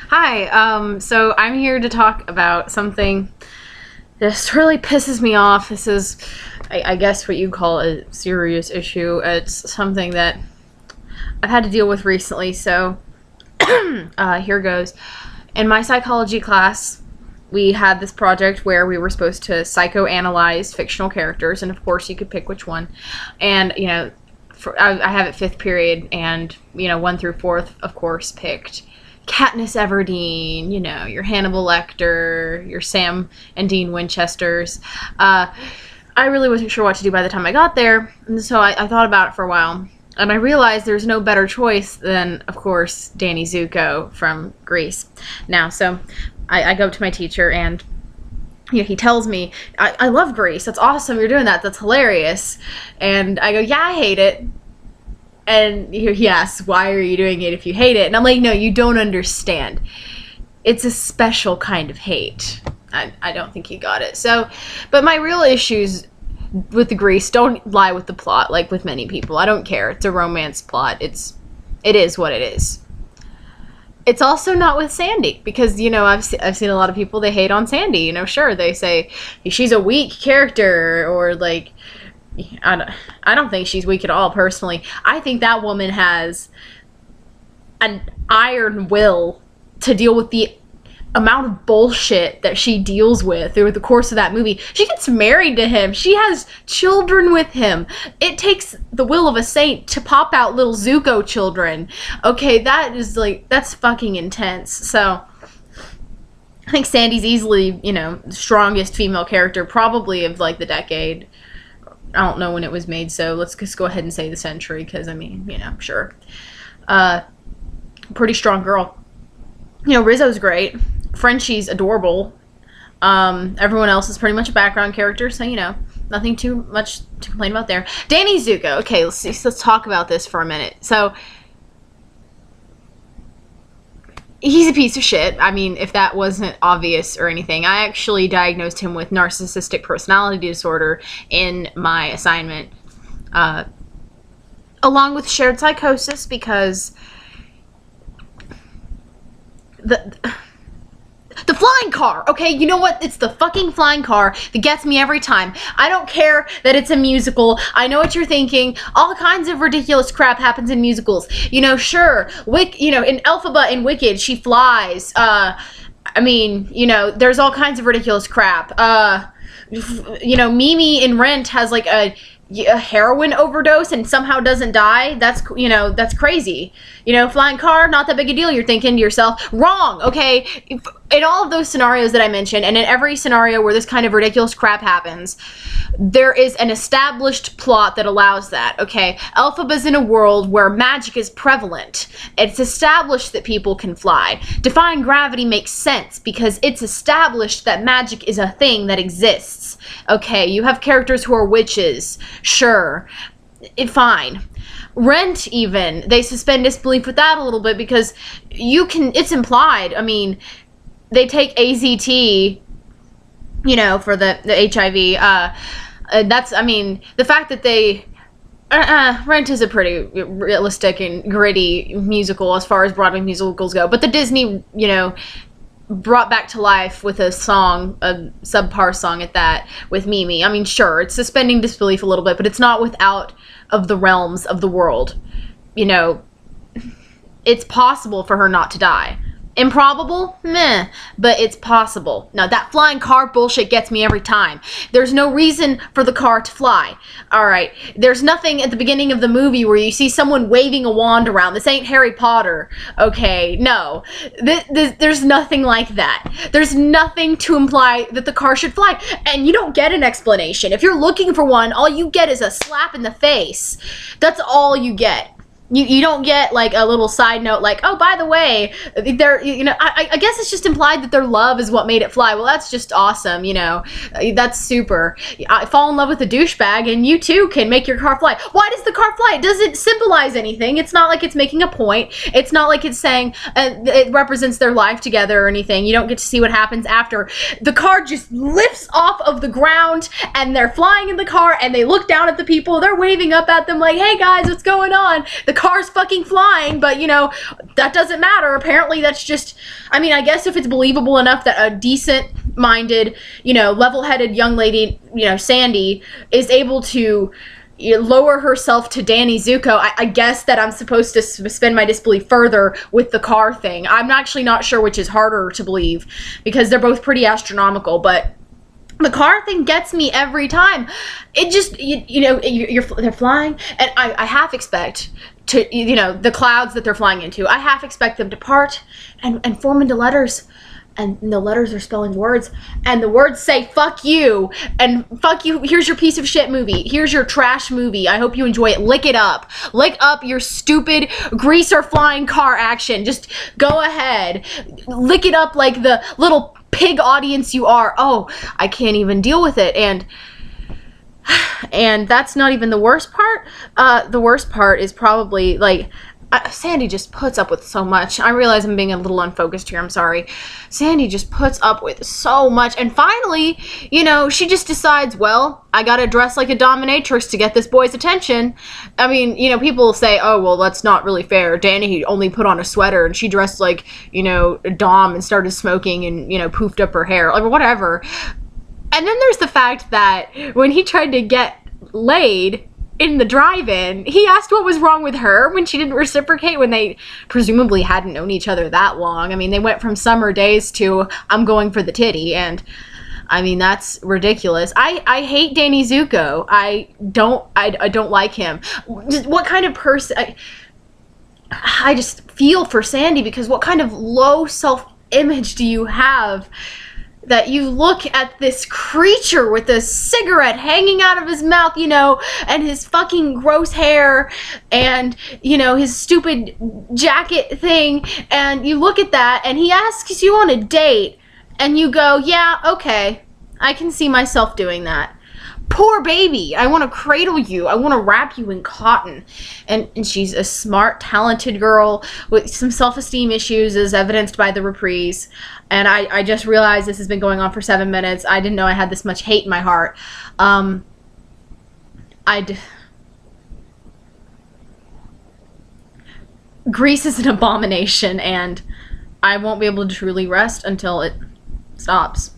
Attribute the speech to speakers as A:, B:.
A: Hi, so I'm here to talk about something that just really pisses me off. This is, I guess, what you call a serious issue. It's something that I've had to deal with recently, so here goes. In my psychology class, we had this project where we were supposed to psychoanalyze fictional characters, and of course you could pick which one. And, I have it 5th period, and, 1 through 4th, of course, picked Katniss Everdeen, your Hannibal Lecter, your Sam and Dean Winchesters. I really wasn't sure what to do by the time I got there, and so I thought about it for a while. And I realized there's no better choice than, of course, Danny Zuko from Grease. Now, so I go up to my teacher, and he tells me, I love Grease. That's awesome. You're doing that. That's hilarious. And I go, yeah, I hate it. And he asks, why are you doing it if you hate it? And I'm like, no, you don't understand. It's a special kind of hate. I don't think he got it. So, but my real issues with the Grease don't lie with the plot, like with many people. I don't care. It's a romance plot. It is what it is. It's also not with Sandy, because, I've seen a lot of people, they hate on Sandy. Sure, they say she's a weak character, or like, I don't think she's weak at all, personally. I think that woman has an iron will to deal with the amount of bullshit that she deals with through the course of that movie. She gets married to him. She has children with him. It takes the will of a saint to pop out little Zuko children. Okay, that's fucking intense. So I think Sandy's easily, the strongest female character probably of like the decade. I don't know when it was made, so let's just go ahead and say the century, because, sure. Pretty strong girl. Rizzo's great. Frenchie's adorable. Everyone else is pretty much a background character, so, nothing too much to complain about there. Danny Zuko. Okay, let's talk about this for a minute. So, he's a piece of shit. I mean, if that wasn't obvious or anything. I actually diagnosed him with narcissistic personality disorder in my assignment, along with shared psychosis, because the flying car, okay? You know what? It's the fucking flying car that gets me every time. I don't care that it's a musical. I know what you're thinking. All kinds of ridiculous crap happens in musicals. Sure, in Elphaba in Wicked, she flies. There's all kinds of ridiculous crap. Mimi in Rent has like a heroin overdose and somehow doesn't die. That's crazy. Flying car, not that big a deal. You're thinking to yourself, wrong, okay? In all of those scenarios that I mentioned, and in every scenario where this kind of ridiculous crap happens, there is an established plot that allows that, okay? Elphaba's in a world where magic is prevalent. It's established that people can fly. Defying gravity makes sense because it's established that magic is a thing that exists, okay? You have characters who are witches, sure, fine. Rent, even, they suspend disbelief with that a little bit because it's implied. I mean, they take AZT, for the HIV. The fact that they, Rent is a pretty realistic and gritty musical as far as Broadway musicals go, but the Disney, brought back to life with a song, a subpar song at that, with Mimi. I mean, sure, it's suspending disbelief a little bit, but it's not without of the realms of the world. It's possible for her not to die. Improbable? Meh. But it's possible. Now, that flying car bullshit gets me every time. There's no reason for the car to fly. Alright. There's nothing at the beginning of the movie where you see someone waving a wand around. This ain't Harry Potter. Okay, no. There's nothing like that. There's nothing to imply that the car should fly. And you don't get an explanation. If you're looking for one, all you get is a slap in the face. That's all you get. You don't get like a little side note like, oh, by the way, I guess it's just implied that their love is what made it fly. Well, that's just awesome, that's super. I fall in love with a douchebag and you too can make your car fly. Why does the car fly? It doesn't symbolize anything. It's not like it's making a point. It's not like it's saying it represents their life together or anything. You don't get to see what happens after. The car just lifts off of the ground and they're flying in the car and they look down at the people. They're waving up at them like, hey guys, what's going on? The car's fucking flying, but, you know, that doesn't matter. Apparently that's just, I mean, I guess if it's believable enough that a decent-minded, you know, level-headed young lady, you know, Sandy, is able to lower herself to Danny Zuko, I guess that I'm supposed to suspend my disbelief further with the car thing. I'm actually not sure which is harder to believe, because they're both pretty astronomical, but the car thing gets me every time. It just, you know, they're flying, and I half expect to, you know, the clouds that they're flying into, I half expect them to part and form into letters. And the letters are spelling words, and the words say fuck you, and fuck you, here's your piece of shit movie, here's your trash movie, I hope you enjoy it, lick up your stupid greaser flying car action, just go ahead, lick it up like the little pig audience you are. Oh, I can't even deal with it. And that's not even the worst part. The worst part is probably, like, Sandy just puts up with so much. I realize I'm being a little unfocused here, I'm sorry. Sandy just puts up with so much, and finally, you know, she just decides, well, I gotta dress like a dominatrix to get this boy's attention. I mean, you know, people say, oh, well, that's not really fair. Danny only put on a sweater, and she dressed like, you know, a dom and started smoking and, you know, poofed up her hair, like, whatever. And then there's the fact that when he tried to get laid in the drive-in, he asked what was wrong with her when she didn't reciprocate, when they presumably hadn't known each other that long. I mean, they went from summer days to I'm going for the titty, and I mean, that's ridiculous. I hate Danny Zuko. I don't like him. What kind of person... I just feel for Sandy, because what kind of low self-image do you have that you look at this creature with a cigarette hanging out of his mouth, you know, and his fucking gross hair, and, you know, his stupid jacket thing, and you look at that, and he asks you on a date, and you go, yeah, okay, I can see myself doing that. Poor baby, I want to cradle you, I want to wrap you in cotton. And she's a smart, talented girl with some self-esteem issues, as evidenced by the reprise. And I just realized this has been going on for 7 minutes. I didn't know I had this much hate in my heart. Grease is an abomination, and I won't be able to truly rest until it stops.